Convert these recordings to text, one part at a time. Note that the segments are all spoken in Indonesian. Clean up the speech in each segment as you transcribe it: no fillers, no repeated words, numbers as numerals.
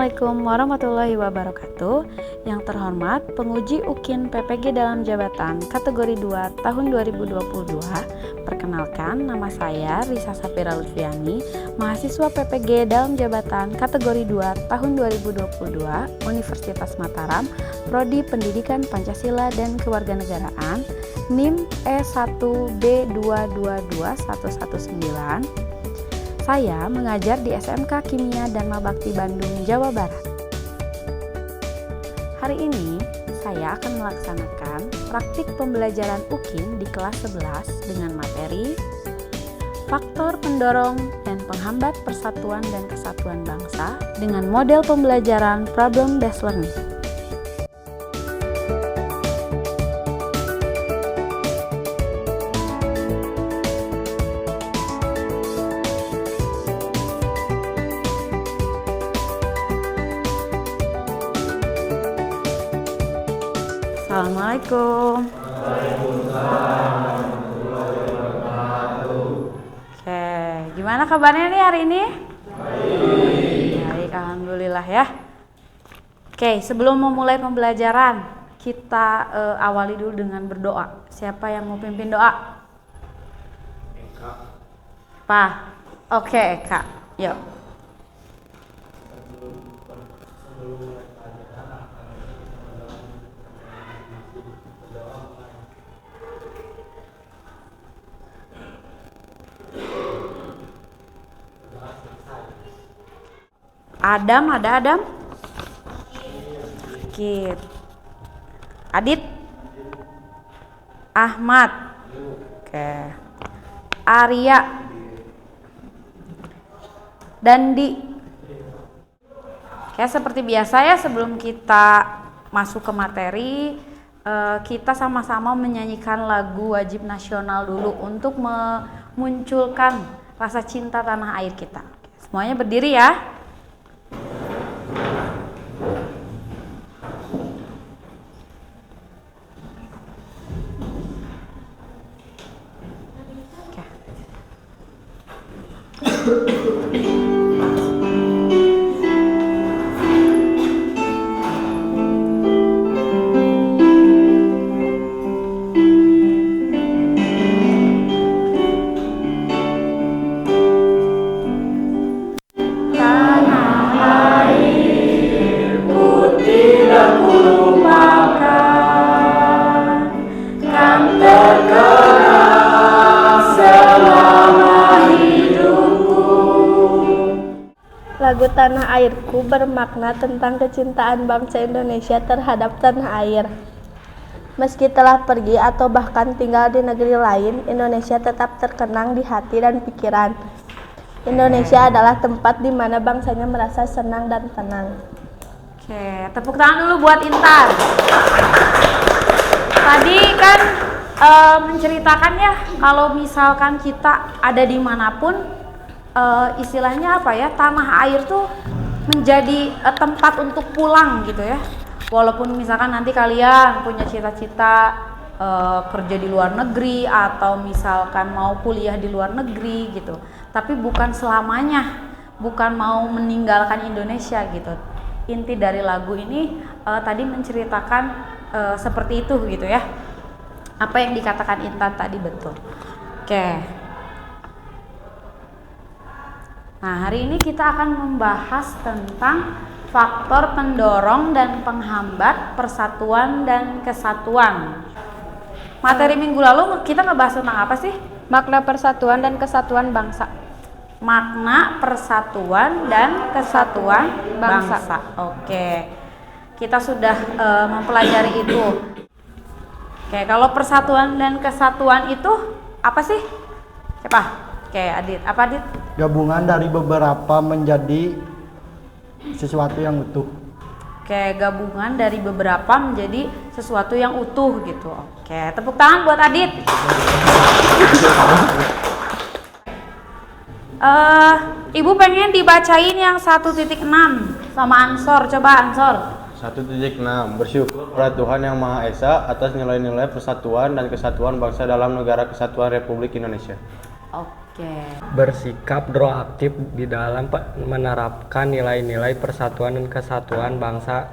Assalamualaikum warahmatullahi wabarakatuh. Yang terhormat penguji UKIN PPG dalam jabatan kategori 2 tahun 2022. Perkenalkan, nama saya Risa Safira Lutfiani, mahasiswa PPG dalam jabatan kategori 2 tahun 2022 Universitas Mataram, Prodi Pendidikan Pancasila dan Kewarganegaraan, NIM E1B222119. Saya mengajar di SMK Kimia dan Mabakti Bandung, Jawa Barat. Hari ini saya akan melaksanakan praktik pembelajaran UKIN di kelas 11 dengan materi faktor pendorong dan penghambat persatuan dan kesatuan bangsa dengan model pembelajaran problem based learning. Assalamualaikum. Oke, gimana kabarnya nih hari ini? Baik, alhamdulillah ya. Oke, sebelum memulai pembelajaran, kita awali dulu dengan berdoa. Siapa yang mau pimpin doa? Eka. Pak. Oke, Eka. Yuk. Adam, ada Adam? Sakit. Adit? Ahmad? Oke. Arya? Dandi? Oke, seperti biasa ya, sebelum kita masuk ke materi, kita sama-sama menyanyikan lagu wajib nasional dulu untuk memunculkan rasa cinta tanah air kita. Semuanya berdiri ya. Lagu Tanah Airku bermakna tentang kecintaan bangsa Indonesia terhadap tanah air. Meski telah pergi atau bahkan tinggal di negeri lain, Indonesia tetap terkenang di hati dan pikiran. Indonesia adalah tempat di mana bangsanya merasa senang dan tenang. Oke, tepuk tangan dulu buat Intan. Tadi kan menceritakan ya, kalau misalkan kita ada dimanapun, istilahnya apa ya, tanah air tuh menjadi tempat untuk pulang gitu ya. Walaupun misalkan nanti kalian punya cita-cita kerja di luar negeri atau misalkan mau kuliah di luar negeri gitu, tapi bukan selamanya, bukan mau meninggalkan Indonesia gitu. Inti dari lagu ini tadi menceritakan seperti itu gitu ya. Apa yang dikatakan Intan tadi betul. Oke. Nah, hari ini kita akan membahas tentang faktor pendorong dan penghambat persatuan dan kesatuan. Materi minggu lalu kita ngebahas tentang apa sih? Makna persatuan dan kesatuan bangsa. Makna persatuan dan kesatuan bangsa. Oke. Kita sudah mempelajari itu. Oke, kalau persatuan dan kesatuan itu apa sih? Siapa? Oke, Adit. Apa Adit? Gabungan dari beberapa menjadi sesuatu yang utuh. Oke, gabungan dari beberapa menjadi sesuatu yang utuh gitu. Oke, tepuk tangan buat Adit. Ibu pengen dibacain yang 1.6 sama Ansor. Coba Ansor. 1.6 Bersyukur pada Tuhan Yang Maha Esa atas nilai-nilai persatuan dan kesatuan bangsa dalam Negara Kesatuan Republik Indonesia. Oke. Oke. Bersikap proaktif di dalam menerapkan nilai-nilai persatuan dan kesatuan bangsa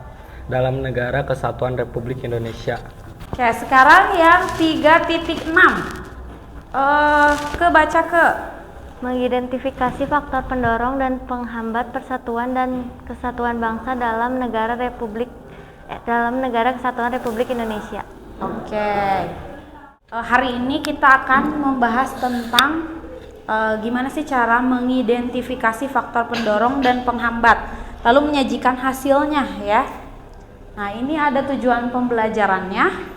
dalam negara kesatuan Republik Indonesia. Oke, sekarang yang 3.6. Kebaca ke Mengidentifikasi faktor pendorong dan penghambat persatuan dan kesatuan bangsa dalam negara kesatuan Republik Indonesia. Oke. Hari ini kita akan membahas tentang gimana sih cara mengidentifikasi faktor pendorong dan penghambat, lalu menyajikan hasilnya ya. Nah, ini ada tujuan pembelajarannya.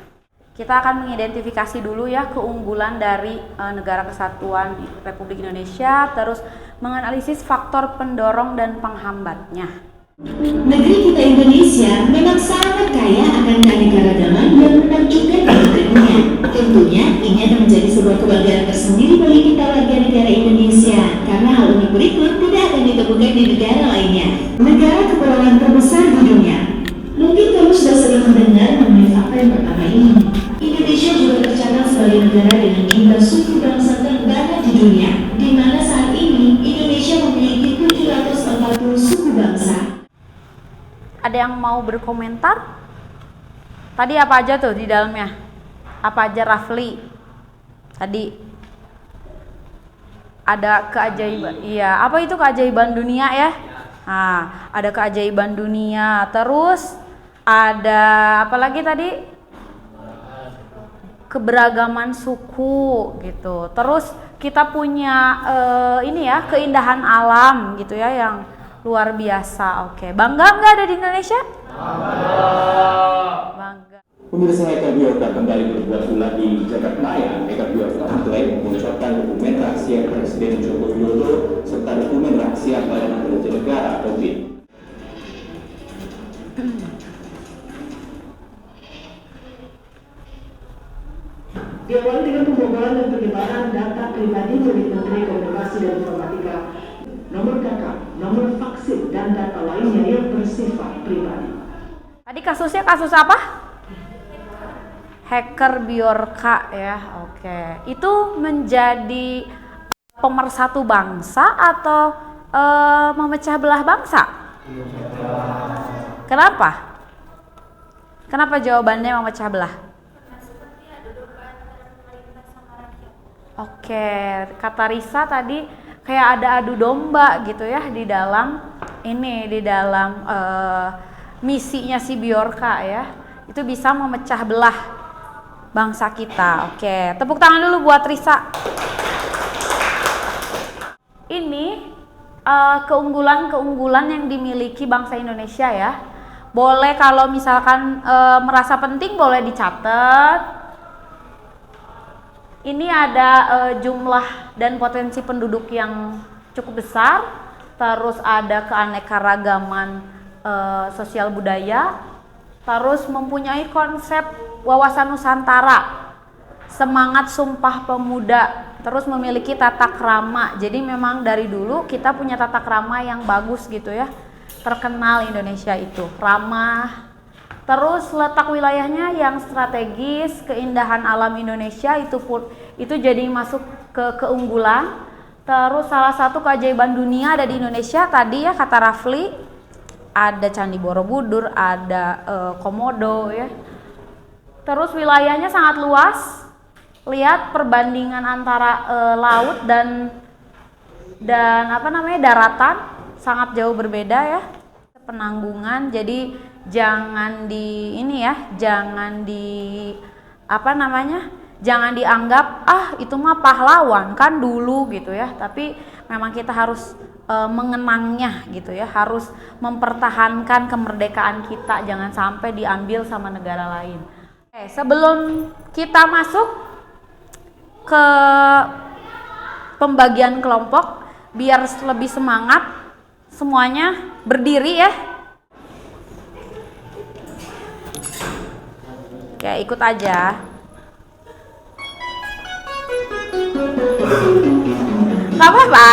Kita akan mengidentifikasi dulu ya keunggulan dari negara kesatuan Republik Indonesia, terus menganalisis faktor pendorong dan penghambatnya. Negeri kita Indonesia memang sangat kaya akan keanekaragaman yang menakjubkan di dunia. Tentunya ini akan menjadi sebuah kebanggaan tersendiri bagi kita warga negara Indonesia, karena hal unik berikut tidak akan ditemukan di negara lainnya. Negara kepulauan terbesar di dunia. Mungkin kamu sudah sering mendengar mengenai fakta yang pertama ini. Indonesia juga tercatat sebagai negara dengan jumlah suku bangsa terbanyak di dunia, di mana saat ini Indonesia memiliki 740 suku bangsa. Ada yang mau berkomentar? Tadi apa aja tuh di dalamnya? Apa aja Rafli? Tadi ada keajaiban. Iya, apa itu keajaiban dunia ya? Nah, ada keajaiban dunia. Terus ada apa lagi tadi? Keberagaman suku gitu. Terus kita punya ini ya, keindahan alam gitu ya yang luar biasa. Oke, bangga nggak ada di Indonesia? Bangga. Pemirsa Eka Biorka kembali berbuat ulah di Jagadmaya. Eka Biorka mengklaim mengucapkan dokumen rahasia Presiden Joko Widodo serta dokumen rahasia Badan Intelijen Negara atau BIN. Diawali dengan pembobolan dan penyebaran data pribadi milik Menteri Komunikasi dan Informatika, nomor kakak, nomor vaksin, dan data lainnya yang bersifat pribadi. Tadi kasusnya kasus apa? Hacker Biorka ya. Oke. Itu menjadi pemersatu bangsa atau memecah belah bangsa? Kenapa? Kenapa jawabannya memecah belah? Oke, kata Risa tadi kayak ada adu domba gitu ya di dalam misinya si Biorka ya. Itu bisa memecah belah bangsa kita. Oke, tepuk tangan dulu buat Risa. Ini keunggulan-keunggulan yang dimiliki bangsa Indonesia ya. Boleh kalau misalkan merasa penting boleh dicatat. Ini ada jumlah dan potensi penduduk yang cukup besar, terus ada keanekaragaman sosial budaya, terus mempunyai konsep wawasan Nusantara, semangat Sumpah Pemuda, terus memiliki tata krama. Jadi memang dari dulu kita punya tata krama yang bagus gitu ya, terkenal Indonesia itu, ramah. Terus letak wilayahnya yang strategis, keindahan alam Indonesia itu jadi masuk ke keunggulan. Terus salah satu keajaiban dunia ada di Indonesia tadi ya kata Rafli, ada Candi Borobudur, ada Komodo ya. Terus wilayahnya sangat luas. Lihat perbandingan antara laut dan daratan sangat jauh berbeda ya. Penanggungan, jadi jangan dianggap itu mah pahlawan kan dulu gitu ya, tapi memang kita harus mengenangnya gitu ya, harus mempertahankan kemerdekaan kita, jangan sampai diambil sama negara lain. Oke, sebelum kita masuk ke pembagian kelompok biar lebih semangat, semuanya berdiri ya. Oke, ikut aja. Gak apa-apa.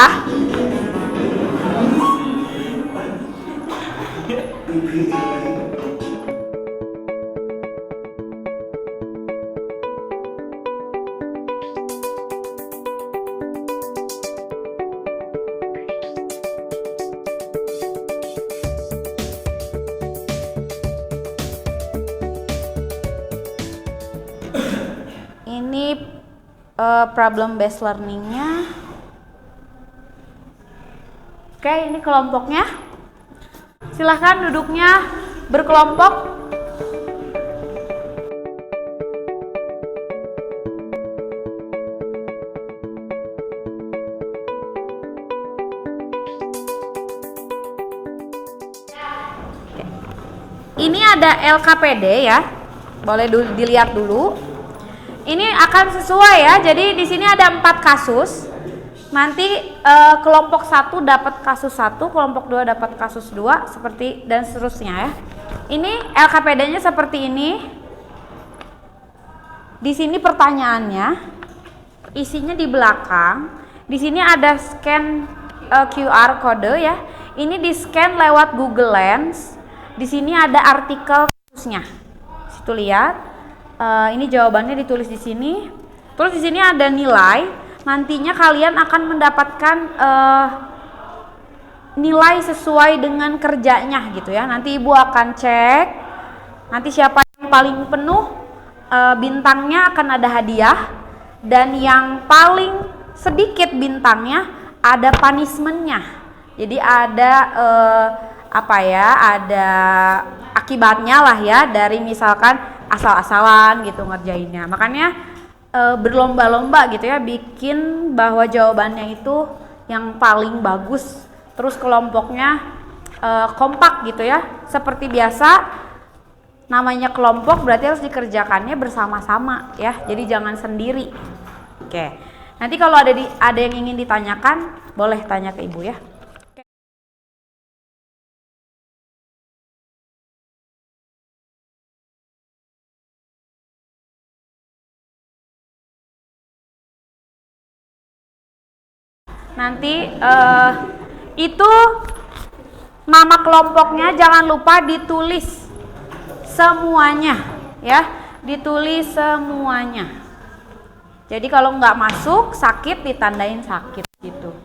problem based learningnya. Oke, ini kelompoknya. Silahkan duduknya berkelompok. Ini ada LKPD ya, boleh dilihat dulu. Ini akan sesuai ya, jadi di sini ada 4 kasus. Nanti kelompok 1 dapat kasus 1, kelompok 2 dapat kasus 2, seperti dan seterusnya ya. Ini LKPD-nya seperti ini. Di sini pertanyaannya, isinya di belakang. Di sini ada scan QR kode ya. Ini di scan lewat Google Lens. Di sini ada artikel kasusnya. Situ lihat. Ini jawabannya ditulis di sini. Terus di sini ada nilai. Nantinya kalian akan mendapatkan nilai sesuai dengan kerjanya gitu ya. Nanti ibu akan cek. Nanti siapa yang paling penuh bintangnya akan ada hadiah. Dan yang paling sedikit bintangnya ada punishment-nya. Jadi ada ada akibatnya lah ya, dari misalkan asal-asalan gitu ngerjainnya. Makanya berlomba-lomba gitu ya, bikin bahwa jawabannya itu yang paling bagus. Terus kelompoknya kompak gitu ya. Seperti biasa, namanya kelompok berarti harus dikerjakannya bersama-sama ya. Jadi jangan sendiri. Oke. Nanti kalau ada yang ingin ditanyakan, boleh tanya ke ibu ya. Nanti itu nama kelompoknya jangan lupa ditulis semuanya ya, ditulis semuanya. Jadi kalau nggak masuk sakit ditandain sakit gitu.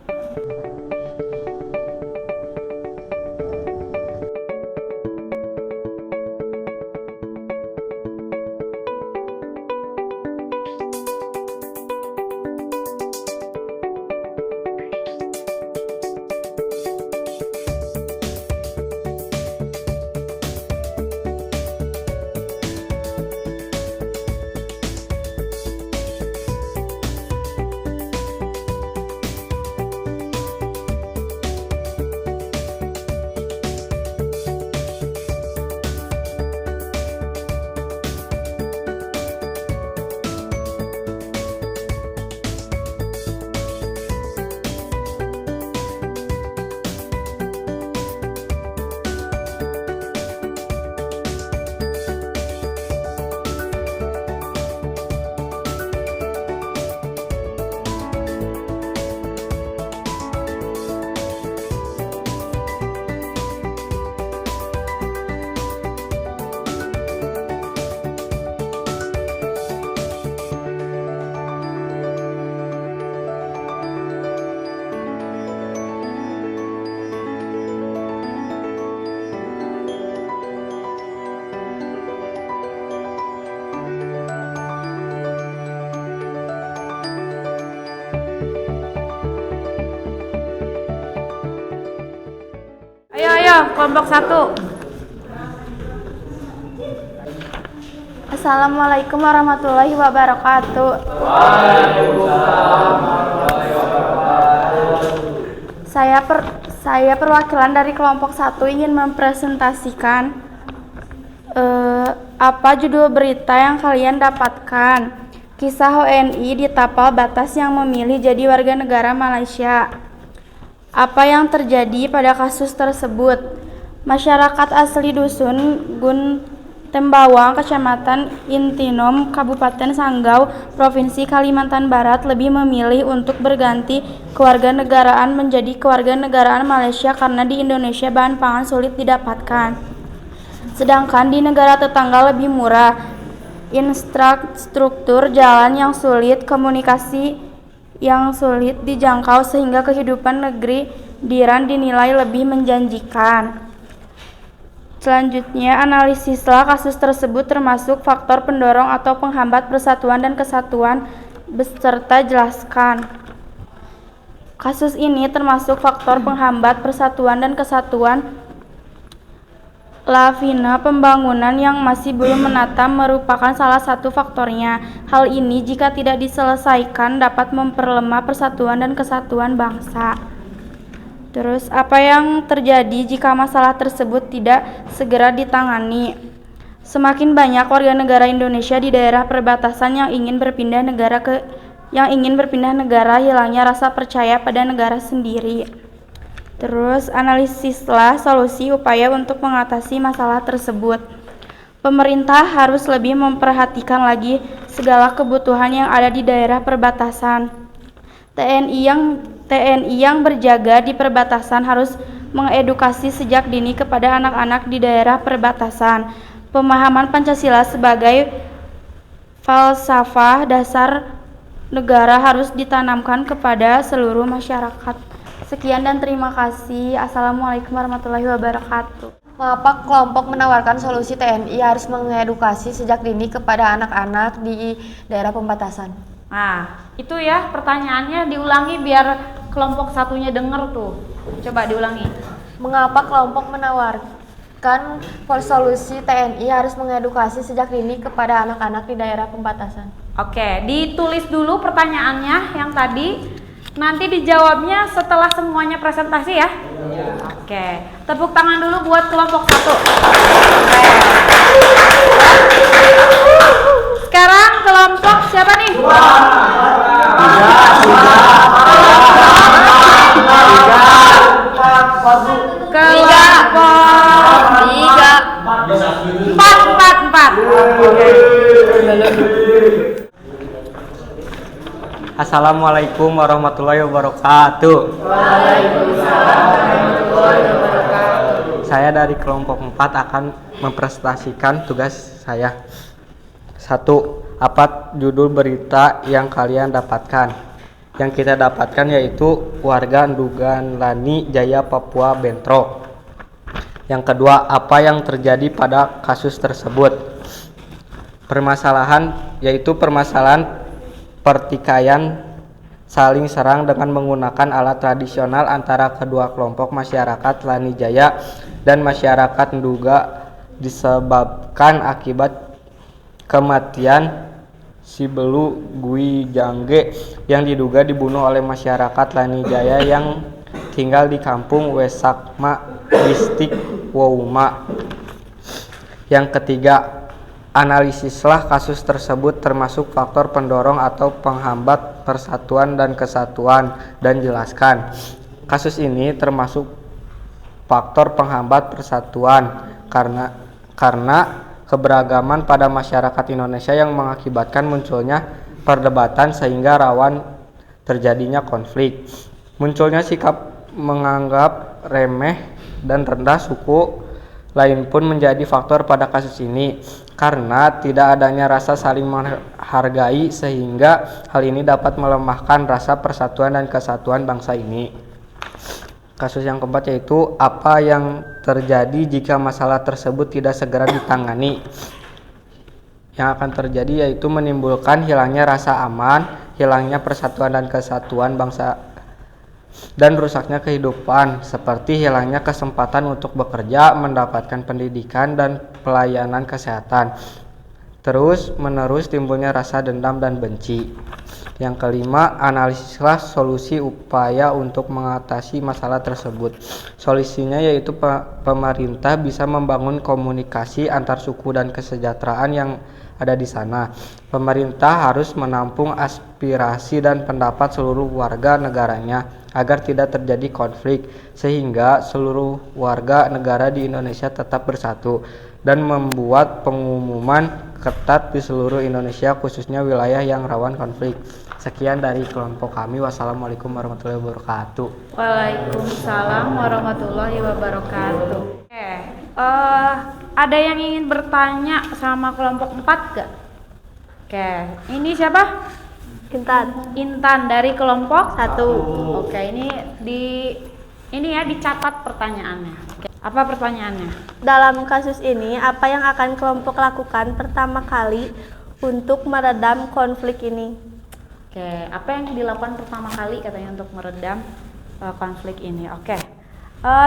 Ayo, kelompok 1. Assalamualaikum warahmatullahi wabarakatuh. Saya perwakilan dari kelompok 1 ingin mempresentasikan apa judul berita yang kalian dapatkan. Kisah WNI di tapal batas yang memilih jadi warga negara Malaysia. Apa yang terjadi pada kasus tersebut? Masyarakat asli dusun Gun Tembawang, Kecamatan Intinom, Kabupaten Sanggau, Provinsi Kalimantan Barat lebih memilih untuk berganti kewarganegaraan menjadi kewarganegaraan Malaysia karena di Indonesia bahan pangan sulit didapatkan. Sedangkan di negara tetangga lebih murah, infrastruktur jalan yang sulit, komunikasi yang sulit dijangkau sehingga kehidupan negeri Diran dinilai lebih menjanjikan. Selanjutnya, analisislah kasus tersebut termasuk faktor pendorong atau penghambat persatuan dan kesatuan beserta jelaskan. Kasus ini termasuk faktor penghambat persatuan dan kesatuan. Lavina pembangunan yang masih belum menata merupakan salah satu faktornya. Hal ini jika tidak diselesaikan dapat memperlemah persatuan dan kesatuan bangsa. Terus, apa yang terjadi jika masalah tersebut tidak segera ditangani? Semakin banyak warga negara Indonesia di daerah perbatasan yang ingin berpindah negara, hilangnya rasa percaya pada negara sendiri. Terus, analisislah solusi upaya untuk mengatasi masalah tersebut. Pemerintah harus lebih memperhatikan lagi segala kebutuhan yang ada di daerah perbatasan. TNI yang berjaga di perbatasan harus mengedukasi sejak dini kepada anak-anak di daerah perbatasan. Pemahaman Pancasila sebagai falsafah dasar negara harus ditanamkan kepada seluruh masyarakat. Sekian dan terima kasih. Assalamualaikum warahmatullahi wabarakatuh. Mengapa kelompok menawarkan solusi TNI harus mengedukasi sejak dini kepada anak-anak di daerah pembatasan? Nah, itu ya pertanyaannya, diulangi biar kelompok satunya denger tuh. Coba diulangi. Mengapa kelompok menawarkan solusi TNI harus mengedukasi sejak dini kepada anak-anak di daerah pembatasan? Oke, ditulis dulu pertanyaannya yang tadi. Nanti dijawabnya setelah semuanya presentasi ya. Oke, tepuk tangan dulu buat kelompok 1. Sekarang kelompok siapa nih? Empat. Assalamualaikum warahmatullahi wabarakatuh. Waalaikumsalam warahmatullahi wabarakatuh. Saya dari kelompok 4 akan mempresentasikan tugas saya. 1. Apa judul berita yang kalian dapatkan? Yang kita dapatkan yaitu warga Ndugan Lani Jaya Papua bentrok. Yang kedua, apa yang terjadi pada kasus tersebut? Permasalahan pertikaian saling serang dengan menggunakan alat tradisional antara kedua kelompok masyarakat Lani Jaya dan masyarakat Nduga disebabkan akibat kematian si Belu Gui Jangge yang diduga dibunuh oleh masyarakat Lani Jaya yang tinggal di kampung Wesakma, distrik Wouma. Yang ketiga, analisislah kasus tersebut termasuk faktor pendorong atau penghambat persatuan dan kesatuan dan jelaskan. Kasus ini termasuk faktor penghambat persatuan karena keberagaman pada masyarakat Indonesia yang mengakibatkan munculnya perdebatan sehingga rawan terjadinya konflik. Munculnya sikap menganggap remeh dan rendah suku lain pun menjadi faktor pada kasus ini, karena tidak adanya rasa saling menghargai sehingga hal ini dapat melemahkan rasa persatuan dan kesatuan bangsa ini. Kasus yang keempat yaitu apa yang terjadi jika masalah tersebut tidak segera ditangani. Yang akan terjadi yaitu menimbulkan hilangnya rasa aman, hilangnya persatuan dan kesatuan bangsa dan rusaknya kehidupan, seperti hilangnya kesempatan untuk bekerja, mendapatkan pendidikan dan pelayanan kesehatan. Terus menerus timbulnya rasa dendam dan benci. Yang kelima, analisislah solusi upaya untuk mengatasi masalah tersebut. Solusinya yaitu pemerintah bisa membangun komunikasi antar suku dan kesejahteraan yang ada di sana. Pemerintah harus menampung aspirasi dan pendapat seluruh warga negaranya agar tidak terjadi konflik, sehingga seluruh warga negara di Indonesia tetap bersatu, dan membuat pengumuman ketat di seluruh Indonesia khususnya wilayah yang rawan konflik. Sekian dari kelompok kami. Wassalamualaikum warahmatullahi wabarakatuh. Waalaikumsalam warahmatullahi wabarakatuh. Ada yang ingin bertanya sama kelompok 4 gak? Oke, ini siapa? Intan dari kelompok 1. Oke, ini ya dicatat pertanyaannya. Oke, apa pertanyaannya? Dalam kasus ini, apa yang akan kelompok lakukan pertama kali untuk meredam konflik ini? Oke, apa yang dilakukan pertama kali katanya untuk meredam konflik ini? Oke.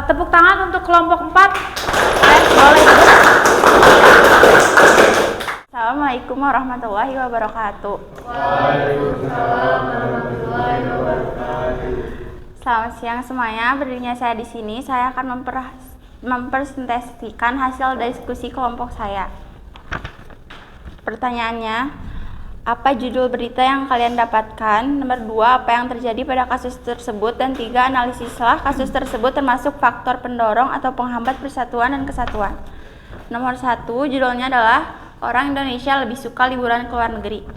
Tepuk tangan untuk kelompok 4. Boleh duduk. Assalamualaikum warahmatullahi wabarakatuh. Waalaikumsalam warahmatullahi wabarakatuh. Selamat siang semuanya. Berdirinya saya di sini, saya akan mempresentasikan hasil diskusi kelompok saya. Pertanyaannya, apa judul berita yang kalian dapatkan? Nomor 2, apa yang terjadi pada kasus tersebut? Dan 3, analisislah kasus tersebut termasuk faktor pendorong atau penghambat persatuan dan kesatuan. Nomor 1, judulnya adalah orang Indonesia lebih suka liburan ke luar negeri.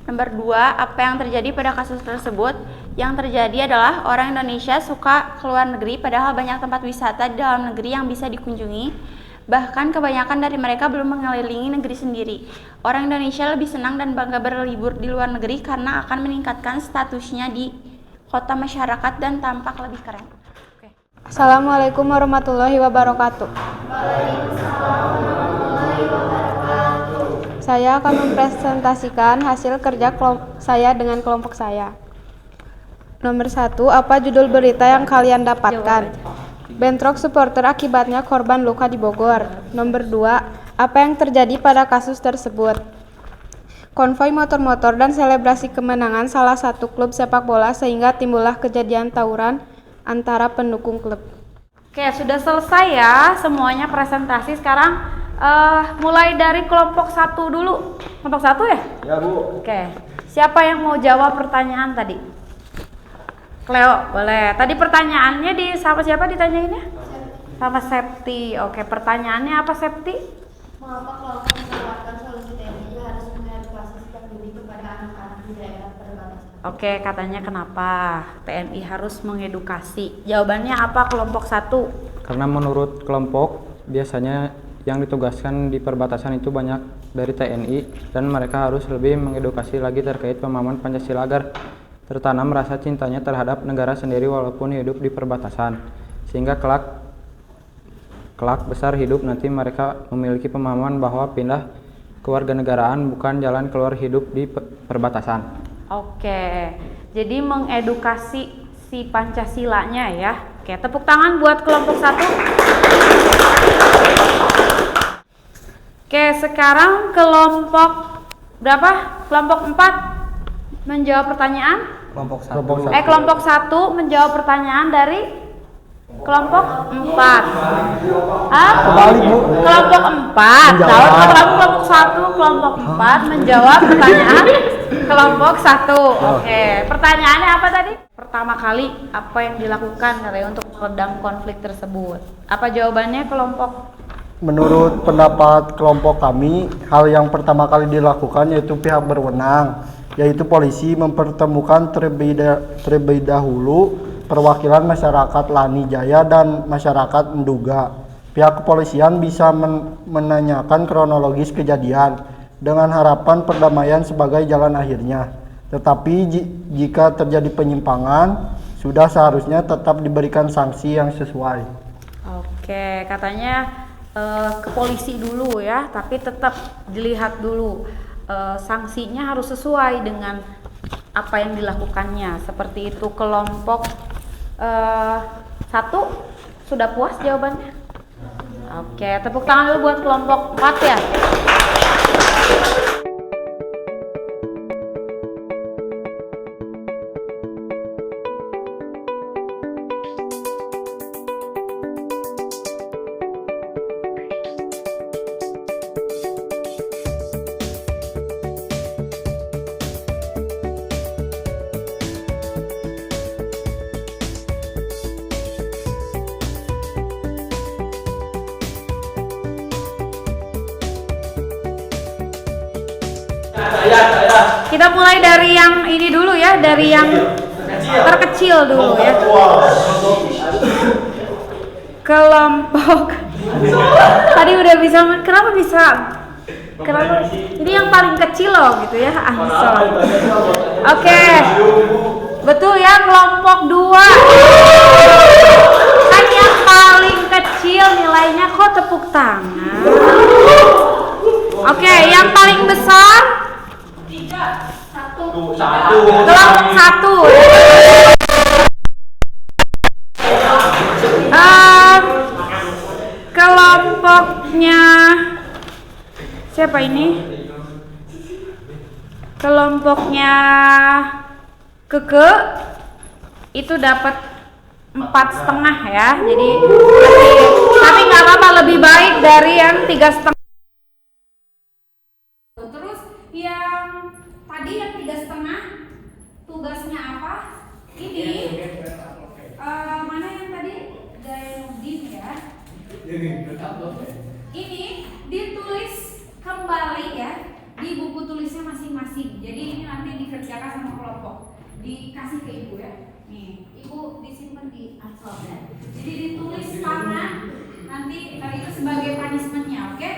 Nomor 2, apa yang terjadi pada kasus tersebut? Yang terjadi adalah orang Indonesia suka ke luar negeri padahal banyak tempat wisata di dalam negeri yang bisa dikunjungi. Bahkan kebanyakan dari mereka belum mengelilingi negeri sendiri. Orang Indonesia lebih senang dan bangga berlibur di luar negeri karena akan meningkatkan statusnya di kota masyarakat dan tampak lebih keren. Oke. Assalamualaikum warahmatullahi wabarakatuh. Saya akan mempresentasikan hasil kerja saya dengan kelompok saya. Nomor 1, apa judul berita yang kalian dapatkan? Bentrok supporter akibatnya korban luka di Bogor. Nomor 2, apa yang terjadi pada kasus tersebut? Konvoi motor-motor dan selebrasi kemenangan salah satu klub sepak bola sehingga timbullah kejadian tawuran antara pendukung klub. Oke, sudah selesai ya semuanya presentasi. Sekarang mulai dari kelompok 1 dulu. Kelompok 1 ya? Ya, Bu. Oke. Siapa yang mau jawab pertanyaan tadi? Cleo, boleh. Tadi pertanyaannya sama siapa ditanyainnya? Sama Septi. Oke, pertanyaannya apa Septi? Mengapa kelompok menawarkan solusi TNI harus mengedukasi sejak dini kepada anak-anak di daerah perbatasan? Oke, katanya kenapa TNI harus mengedukasi? Jawabannya apa kelompok 1? Karena menurut kelompok biasanya yang ditugaskan di perbatasan itu banyak dari TNI dan mereka harus lebih mengedukasi lagi terkait pemahaman Pancasila agar tertanam rasa cintanya terhadap negara sendiri walaupun hidup di perbatasan, sehingga kelak besar hidup nanti mereka memiliki pemahaman bahwa pindah kewarganegaraan bukan jalan keluar hidup di perbatasan. Oke, jadi mengedukasi si Pancasilanya ya. Oke, tepuk tangan buat kelompok 1. Oke, sekarang kelompok berapa? Kelompok 4 menjawab pertanyaan? Kelompok 1. Kelompok 1 menjawab pertanyaan dari kelompok 4. Kembali, Bu. Kelompok 4. Kelompok 1, kelompok 4 menjawab pertanyaan kelompok 1. Oke, pertanyaannya apa tadi? Pertama kali apa yang dilakukan katanya untuk meredam konflik tersebut? Apa jawabannya kelompok? Menurut pendapat kelompok kami, hal yang pertama kali dilakukan yaitu pihak berwenang, yaitu polisi mempertemukan terlebih dahulu perwakilan masyarakat Lani Jaya dan masyarakat Nduga. Pihak kepolisian bisa menanyakan kronologis kejadian dengan harapan perdamaian sebagai jalan akhirnya. Tetapi jika terjadi penyimpangan, sudah seharusnya tetap diberikan sanksi yang sesuai. Oke, katanya ke polisi dulu ya, tapi tetap dilihat dulu sanksinya harus sesuai dengan apa yang dilakukannya. Seperti itu. Kelompok 1 sudah puas jawabannya? Oke, tepuk tangan dulu buat kelompok 4 ya. Kita mulai dari yang ini dulu ya, dari yang terkecil dulu ya. Kelompok tadi udah bisa, kenapa bisa? Kenapa? Ini yang paling kecil loh gitu ya, Ansor. Oke, betul ya, kelompok 2. Kan yang paling kecil nilainya, kok tepuk tangan. Oke, yang paling besar 3, 1. Kelompok 1. Kelompoknya siapa ini? Kelompoknya Keke itu dapat 4,5 ya. Jadi tapi nggak apa-apa, lebih baik dari yang 3,5. Terus yang tadi yang 3,5 tugasnya apa? Ini mana yang tadi? Zainuddin ya. Ini ditulis kembali ya di buku tulisnya masing-masing. Jadi ini nanti dikerjakan sama kelompok. Dikasih ke ibu ya. Nih, ibu disimpan di amplop ya. Jadi ditulis tangan nanti itu sebagai punishment-nya, oke?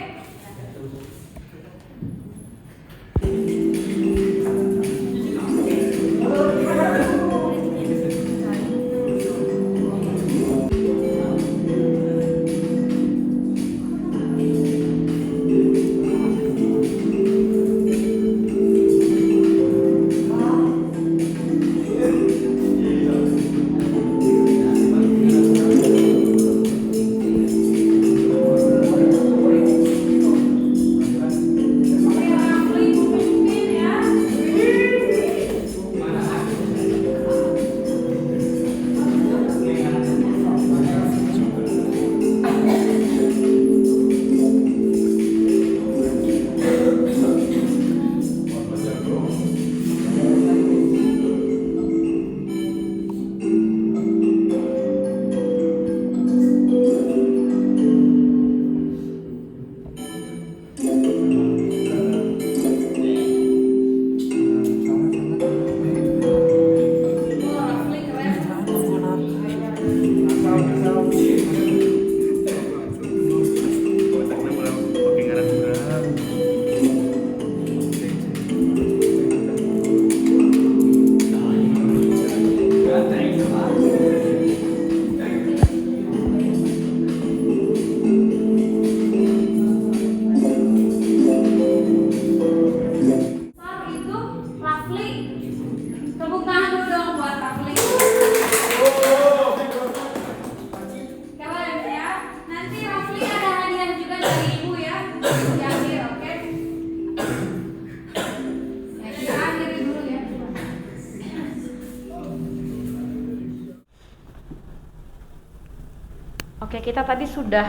Oke, kita tadi sudah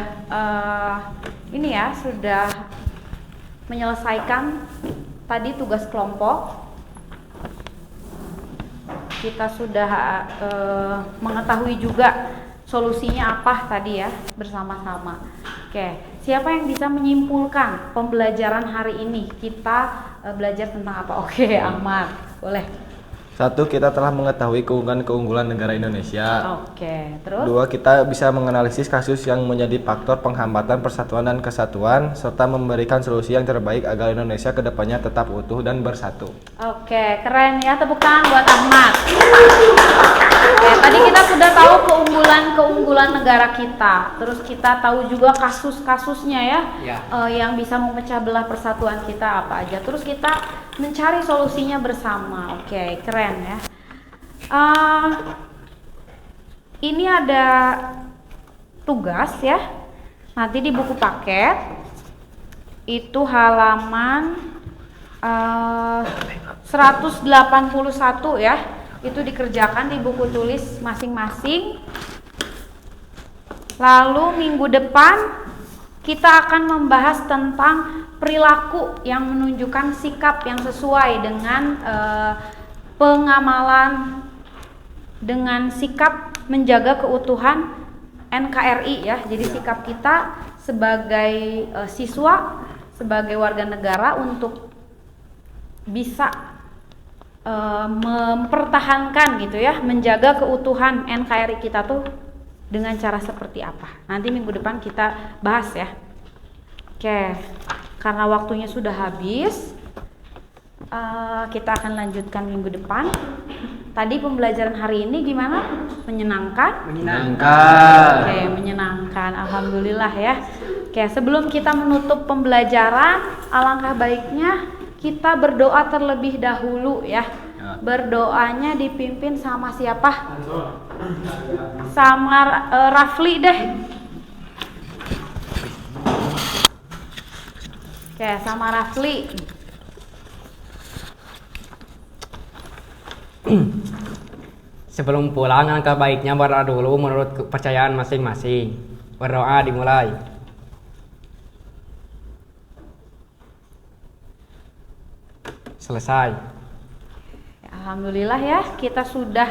sudah menyelesaikan tadi tugas kelompok. Kita sudah mengetahui juga solusinya apa tadi ya bersama-sama. Oke, siapa yang bisa menyimpulkan pembelajaran hari ini? Kita belajar tentang apa? Oke, Ahmad, boleh. 1. Kita telah mengetahui keunggulan negara Indonesia. Oke, terus? 2. Kita bisa menganalisis kasus yang menjadi faktor penghambatan persatuan dan kesatuan serta memberikan solusi yang terbaik agar Indonesia kedepannya tetap utuh dan bersatu. Oke, keren ya, tepuk tangan buat Ahmad. Oke, tadi kita sudah tahu keunggulan negara kita. Terus kita tahu juga kasus-kasusnya ya. Yang bisa memecah belah persatuan kita apa aja. Terus kita mencari solusinya bersama. Oke, keren ya. Ini ada tugas ya. Nanti di buku paket itu halaman 181 ya. Itu dikerjakan di buku tulis masing-masing. Lalu minggu depan kita akan membahas tentang perilaku yang menunjukkan sikap yang sesuai dengan pengamalan dengan sikap menjaga keutuhan NKRI ya. Jadi sikap kita sebagai siswa, sebagai warga negara untuk bisa mempertahankan gitu ya, menjaga keutuhan NKRI kita tuh dengan cara seperti apa. Nanti minggu depan kita bahas ya. Oke, karena waktunya sudah habis, kita akan lanjutkan minggu depan. Tadi pembelajaran hari ini gimana? Menyenangkan? Menyenangkan. Oke, menyenangkan. Alhamdulillah ya. Oke, sebelum kita menutup pembelajaran, alangkah baiknya kita berdoa terlebih dahulu ya. Berdoanya dipimpin sama siapa? Sama Rafli deh. Oke, sama Rafli. Sebelum pulang, angka baiknya berdoa dulu menurut kepercayaan masing-masing. Berdoa dimulai. Selesai. Alhamdulillah ya, kita sudah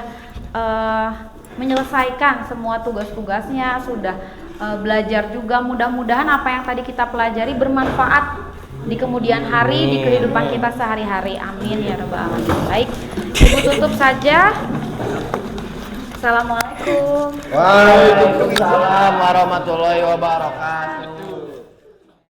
menyelesaikan semua tugas-tugasnya, sudah belajar juga. Mudah-mudahan apa yang tadi kita pelajari bermanfaat di kemudian hari, di kehidupan kita sehari-hari. Amin ya rabbal alamin. Baik, Ibu tutup saja. Assalamualaikum. Waalaikumsalam warahmatullahi wabarakatuh.